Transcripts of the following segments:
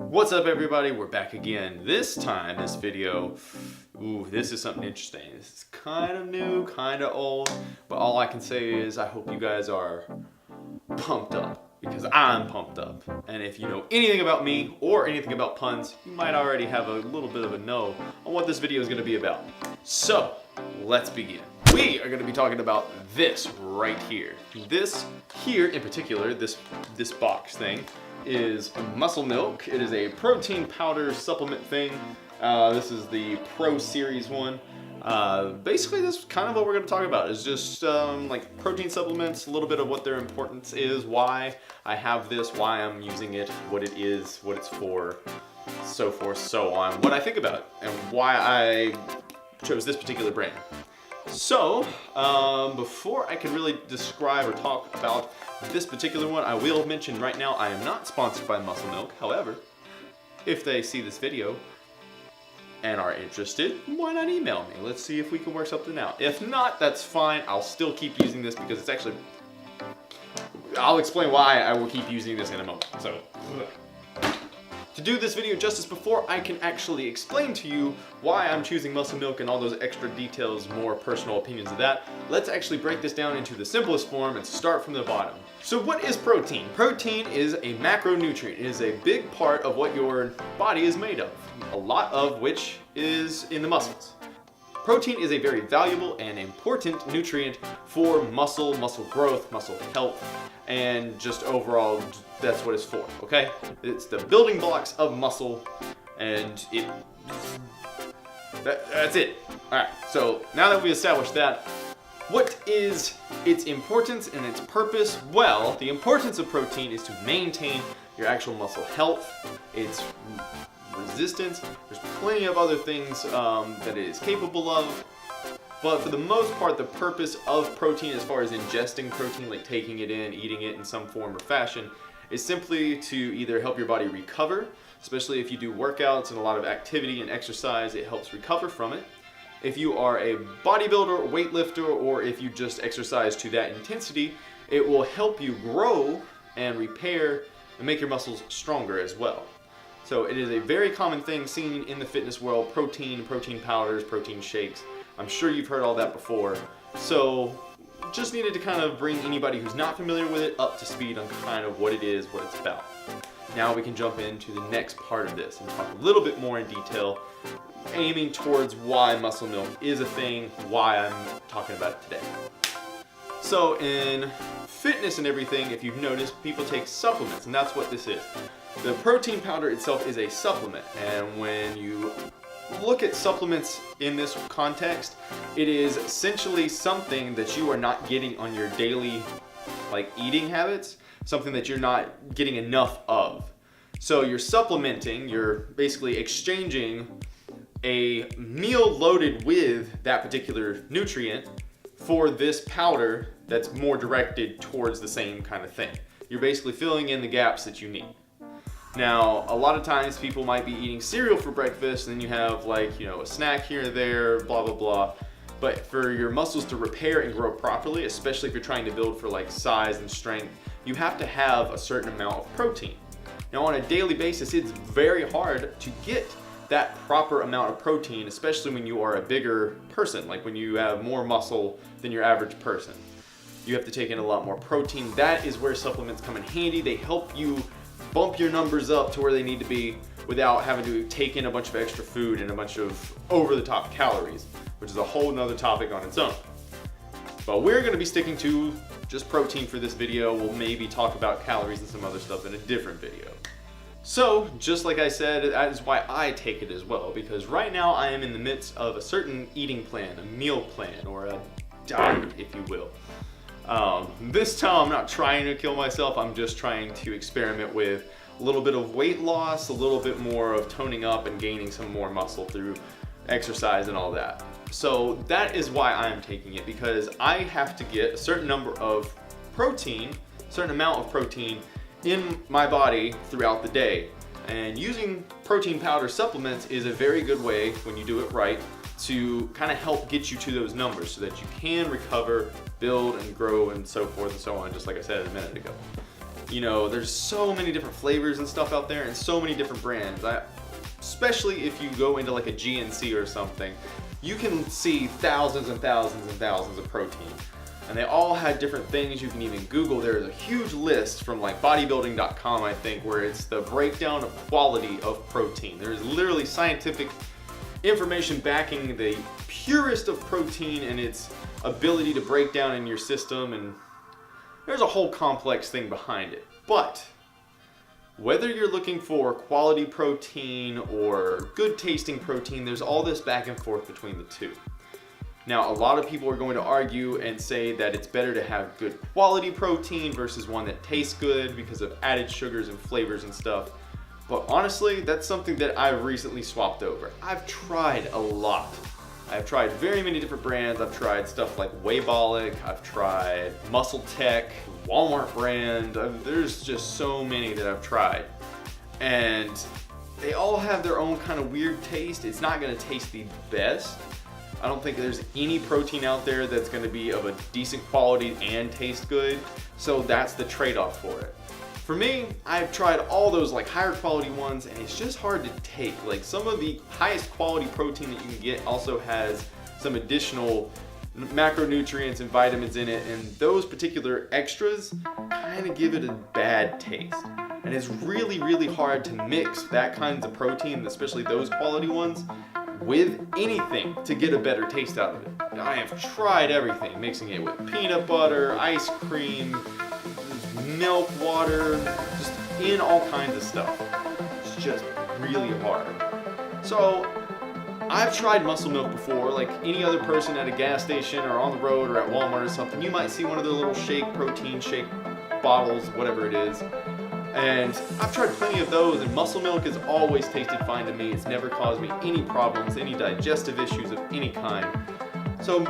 What's up everybody, we're back again. This time, this video, this is something interesting. This is kind of new, kind of old, but all I can say is I hope you guys are pumped up, because I'm pumped up. And if you know anything about me or anything about puns, you might already have a little bit of a know on what this video is going to be about. So, let's begin. We are going to be talking about this right here. This here in particular, this box thing, is muscle milk. It is a protein powder supplement thing. This is the Pro Series one. Basically, this is kind of what we're going to talk about. Is just like protein supplements, a little bit of what their importance is, why I have this, why I'm using it, what it is, what it's for, so forth, so on, what I think about it, and why I chose this particular brand. So, before I can really describe or talk about this particular one, I will mention right now I am not sponsored by Muscle Milk. However, if they see this video and are interested, why not email me? Let's see if we can work something out. If not, that's fine. I'll still keep using this because it's actually... I'll explain why I will keep using this in a moment. So, to do this video justice, before I can actually explain to you why I'm choosing muscle milk and all those extra details, more personal opinions of that, let's actually break this down into the simplest form and start from the bottom. So what is protein? Protein is a macronutrient. It is a big part of what your body is made of, a lot of which is in the muscles. Protein is a very valuable and important nutrient for muscle growth, muscle health, and just overall, that's what it's for, okay? It's the building blocks of muscle, and that's it. All right, so now that we established that, what is its importance and its purpose? Well, the importance of protein is to maintain your actual muscle health, its resistance. There's plenty of other things that it is capable of, but for the most part, the purpose of protein, as far as ingesting protein, like taking it in, eating it in some form or fashion, is simply to either help your body recover, especially if you do workouts and a lot of activity and exercise, it helps recover from it. If you are a bodybuilder, weightlifter, or if you just exercise to that intensity, it will help you grow and repair and make your muscles stronger as well. So it is a very common thing seen in the fitness world, protein powders, protein shakes. I'm sure you've heard all that before. So just needed to kind of bring anybody who's not familiar with it up to speed on kind of what it is, what it's about. Now we can jump into the next part of this and talk a little bit more in detail, aiming towards why muscle milk is a thing, why I'm talking about it today. So in fitness and everything, if you've noticed, people take supplements, and that's what this is. The protein powder itself is a supplement, and when you look at supplements in this context, it is essentially something that you are not getting on your daily eating habits, something that you're not getting enough of. So you're supplementing, you're basically exchanging a meal loaded with that particular nutrient for this powder that's more directed towards the same kind of thing. You're basically filling in the gaps that you need. Now, a lot of times people might be eating cereal for breakfast, and then you have a snack here and there, blah, blah, blah. But for your muscles to repair and grow properly, especially if you're trying to build for size and strength, you have to have a certain amount of protein. Now, on a daily basis, it's very hard to get that proper amount of protein, especially when you are a bigger person, like when you have more muscle than your average person. You have to take in a lot more protein. That is where supplements come in handy. They help you bump your numbers up to where they need to be without having to take in a bunch of extra food and a bunch of over-the-top calories, which is a whole nother topic on its own. But we're going to be sticking to just protein for this video. We'll maybe talk about calories and some other stuff in a different video. So, just like I said, that is why I take it as well, because right now I am in the midst of a certain eating plan, a meal plan, or a diet, if you will. This time I'm not trying to kill myself, I'm just trying to experiment with a little bit of weight loss, a little bit more of toning up and gaining some more muscle through exercise and all that. So that is why I'm taking it, because I have to get a certain number of protein, a certain amount of protein in my body throughout the day. And using protein powder supplements is a very good way, when you do it right, to kind of help get you to those numbers so that you can recover, build, and grow, and so forth and so on, just like I said a minute ago. You know, there's so many different flavors and stuff out there and so many different brands. Especially if you go into like a GNC or something, you can see thousands and thousands and thousands of protein. And they all had different things. You can even Google. There's a huge list from like bodybuilding.com, I think, where it's the breakdown of quality of protein. There's literally scientific information backing the purest of protein and its ability to break down in your system, and there's a whole complex thing behind it. But whether you're looking for quality protein or good tasting protein, there's all this back and forth between the two. Now, a lot of people are going to argue and say that it's better to have good quality protein versus one that tastes good because of added sugars and flavors and stuff. But honestly, that's something that I've recently swapped over. I've tried a lot. I've tried very many different brands. I've tried stuff like Waybolic, I've tried Muscle Tech, Walmart brand. There's just so many that I've tried. And they all have their own kind of weird taste. It's not gonna taste the best. I don't think there's any protein out there that's gonna be of a decent quality and taste good. So that's the trade-off for it. For me, I've tried all those like higher quality ones and it's just hard to take. Like some of the highest quality protein that you can get also has some additional macronutrients and vitamins in it, and those particular extras kind of give it a bad taste. And it's really, really hard to mix that kinds of protein, especially those quality ones, with anything to get a better taste out of it. I have tried everything, mixing it with peanut butter, ice cream, milk, water, just in all kinds of stuff. It's just really hard. So I've tried muscle milk before, like any other person at a gas station or on the road or at Walmart or something. You might see one of the little protein shake bottles, whatever it is. And I've tried plenty of those, and muscle milk has always tasted fine to me. It's never caused me any problems, any digestive issues of any kind. So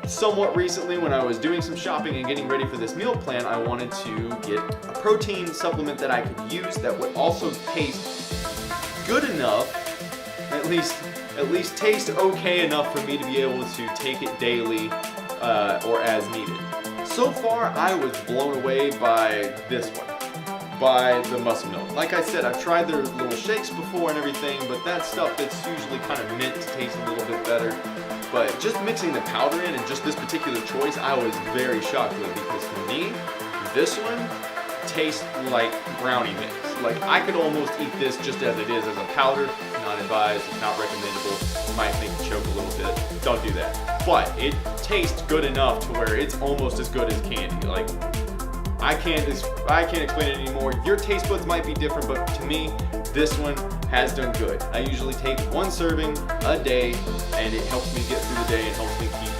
somewhat recently, when I was doing some shopping and getting ready for this meal plan, I wanted to get a protein supplement that I could use that would also taste good enough, at least taste okay enough for me to be able to take it daily or as needed. So far, I was blown away by this one, by the muscle milk. Like I said, I've tried their little shakes before and everything, but that stuff that's usually kind of meant to taste a little bit better. But just mixing the powder in and just this particular choice, I was very shocked with, because for me, this one tastes like brownie mix. Like I could almost eat this just as it is, as a powder. Not advised, it's not recommendable. It might make you choke a little bit. Don't do that. But it tastes good enough to where it's almost as good as candy. Like I can't explain it anymore. Your taste buds might be different, but to me, this one has done good. I usually take one serving a day, and it helps me get through the day and helps me keep,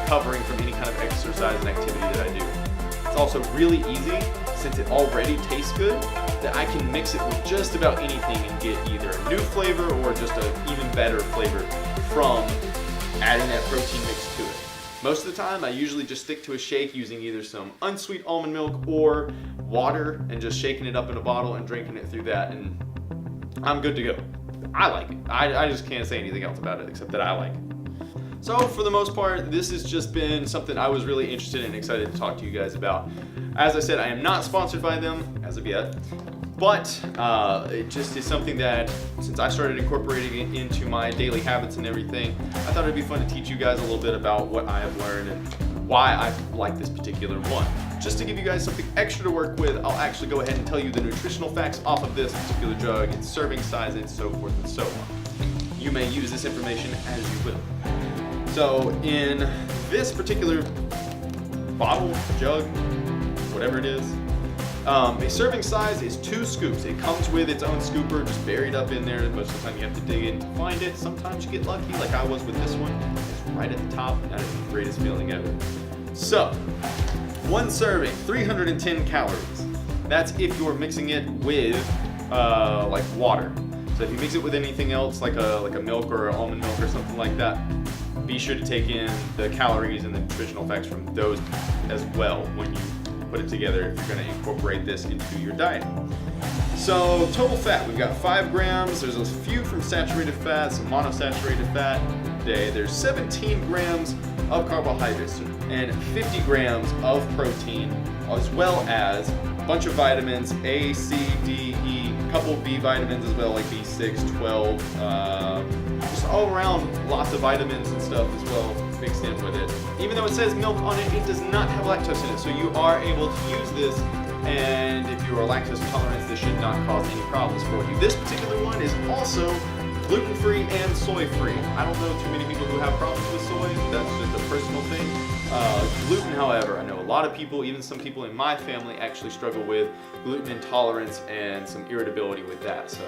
recovering from any kind of exercise and activity that I do. It's also really easy, since it already tastes good, that I can mix it with just about anything and get either a new flavor or just an even better flavor from adding that protein mix to it. Most of the time, I usually just stick to a shake using either some unsweet almond milk or water and just shaking it up in a bottle and drinking it through that, and I'm good to go. I like it. I just can't say anything else about it except that I like it. So for the most part, this has just been something I was really interested in and excited to talk to you guys about. As I said, I am not sponsored by them as of yet, but it just is something that, since I started incorporating it into my daily habits and everything, I thought it'd be fun to teach you guys a little bit about what I have learned and why I like this particular one. Just to give you guys something extra to work with, I'll actually go ahead and tell you the nutritional facts off of this particular drug, its serving size, and so forth and so on. You may use this information as you will. So in this particular bottle, jug, whatever it is, a serving size is 2 scoops. It comes with its own scooper, just buried up in there. Most of the time you have to dig in to find it. Sometimes you get lucky, like I was with this one. It's right at the top, and that is the greatest feeling ever. So, 1 serving, 310 calories. That's if you're mixing it with like water. So if you mix it with anything else, like a milk or almond milk or something like that, be sure to take in the calories and the nutritional facts from those as well when you put it together, if you're going to incorporate this into your diet. So total fat, we've got 5 grams. There's a few from saturated fat, some monosaturated fat. Today there's 17 grams of carbohydrates and 50 grams of protein, as well as bunch of vitamins, A, C, D, E, a couple of B vitamins as well, like B6, 12, just all around lots of vitamins and stuff as well mixed in with it. Even though it says milk on it, it does not have lactose in it, so you are able to use this, and if you are lactose intolerant, this should not cause any problems for you. This particular one is also gluten-free and soy-free. I don't know too many people who have problems with soy. That's just a personal thing. Gluten, however, I know a lot of people, even some people in my family, actually struggle with gluten intolerance and some irritability with that. So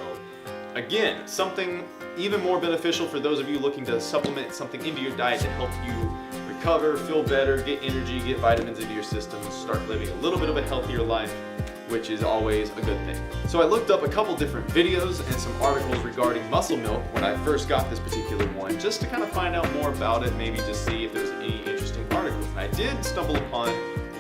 again, something even more beneficial for those of you looking to supplement something into your diet to help you recover, feel better, get energy, get vitamins into your system, start living a little bit of a healthier life, which is always a good thing. So I looked up a couple different videos and some articles regarding muscle milk when I first got this particular one, just to kind of find out more about it, maybe just see if there's any interesting articles. And I did stumble upon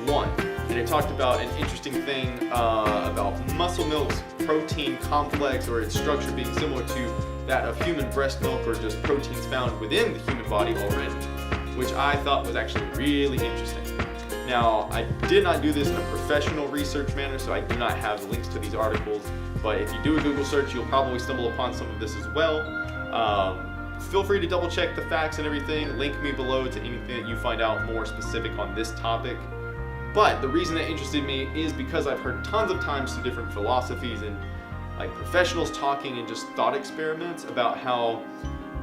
one, and it talked about an interesting thing about muscle milk's protein complex, or its structure being similar to that of human breast milk, or just proteins found within the human body already, which I thought was actually really interesting. Now, I did not do this in a professional research manner, so I do not have links to these articles, but if you do a Google search, you'll probably stumble upon some of this as well. Feel free to double check the facts and everything. Link me below to anything that you find out more specific on this topic. But the reason that interested me is because I've heard tons of times some different philosophies and like professionals talking and just thought experiments about how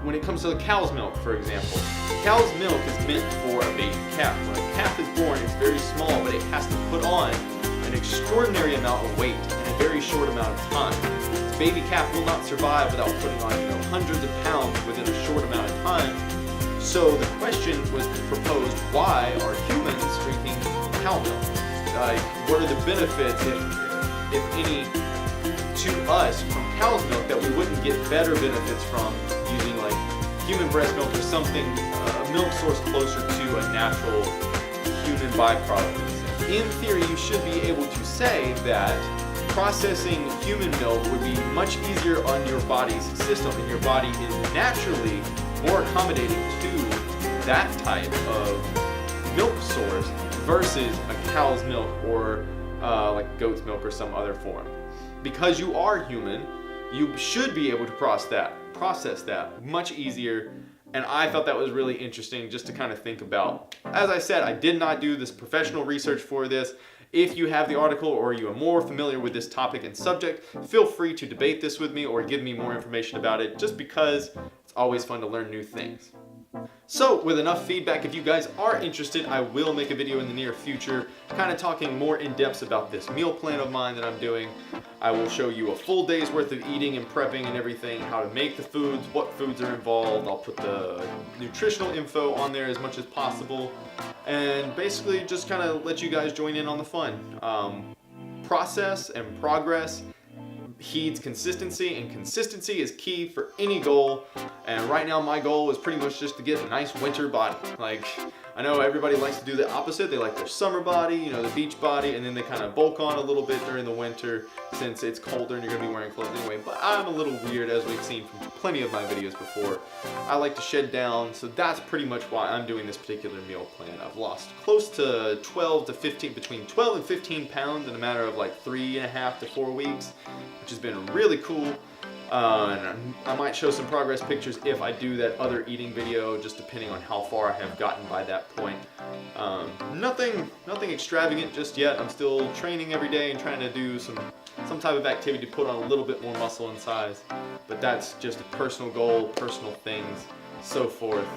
when it comes to the cow's milk, for example, cow's milk is meant for a baby calf. When a calf is born, it's very small, but it has to put on an extraordinary amount of weight in a very short amount of time. This baby calf will not survive without putting on, hundreds of pounds within a short amount of time. So the question was proposed: why are humans drinking cow milk? Like, what are the benefits, if any, to us from cow's milk that we wouldn't get better benefits from using like human breast milk or something, a milk source closer to a natural human byproduct? In theory, you should be able to say that processing human milk would be much easier on your body's system, and your body is naturally more accommodating to that type of milk source versus a cow's milk or like goat's milk or some other form. Because you are human, you should be able to process that much easier, and I thought that was really interesting just to kind of think about. As I said, I did not do this professional research for this. If you have the article or you are more familiar with this topic and subject, feel free to debate this with me or give me more information about it, just because it's always fun to learn new things. So with enough feedback, if you guys are interested, I will make a video in the near future kind of talking more in depth about this meal plan of mine that I'm doing. I will show you a full day's worth of eating and prepping and everything, how to make the foods, what foods are involved. I'll put the nutritional info on there as much as possible, and basically just kind of let you guys join in on the fun. Process and progress heeds consistency, and consistency is key for any goal. And right now my goal is pretty much just to get a nice winter body. Like, I know everybody likes to do the opposite. They like their summer body, the beach body, and then they kind of bulk on a little bit during the winter since it's colder and you're gonna be wearing clothes anyway. But I'm a little weird, as we've seen from plenty of my videos before. I like to shed down, so that's pretty much why I'm doing this particular meal plan. I've lost close to 12 to 15, between 12 and 15 pounds in a matter of like 3.5 to 4 weeks, which has been really cool. And I might show some progress pictures if I do that other eating video, just depending on how far I have gotten by that point. Nothing extravagant just yet. I'm still training every day and trying to do some type of activity to put on a little bit more muscle and size. But that's just a personal goal, personal things, so forth.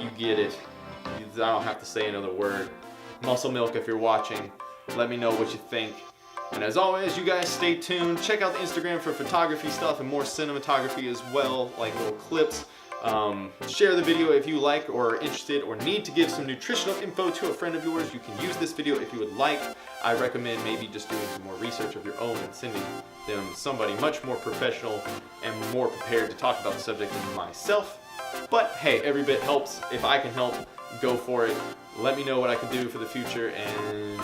You get it. I don't have to say another word. Muscle Milk, if you're watching, let me know what you think. And as always, you guys stay tuned. Check out the Instagram for photography stuff and more cinematography as well, like little clips. Share the video if you like or are interested or need to give some nutritional info to a friend of yours. You can use this video if you would like. I recommend maybe just doing some more research of your own and sending them somebody much more professional and more prepared to talk about the subject than myself. But hey, every bit helps. If I can help, go for it. Let me know what I can do for the future, and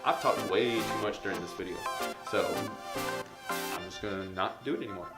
I've talked way too much during this video, so I'm just gonna not do it anymore.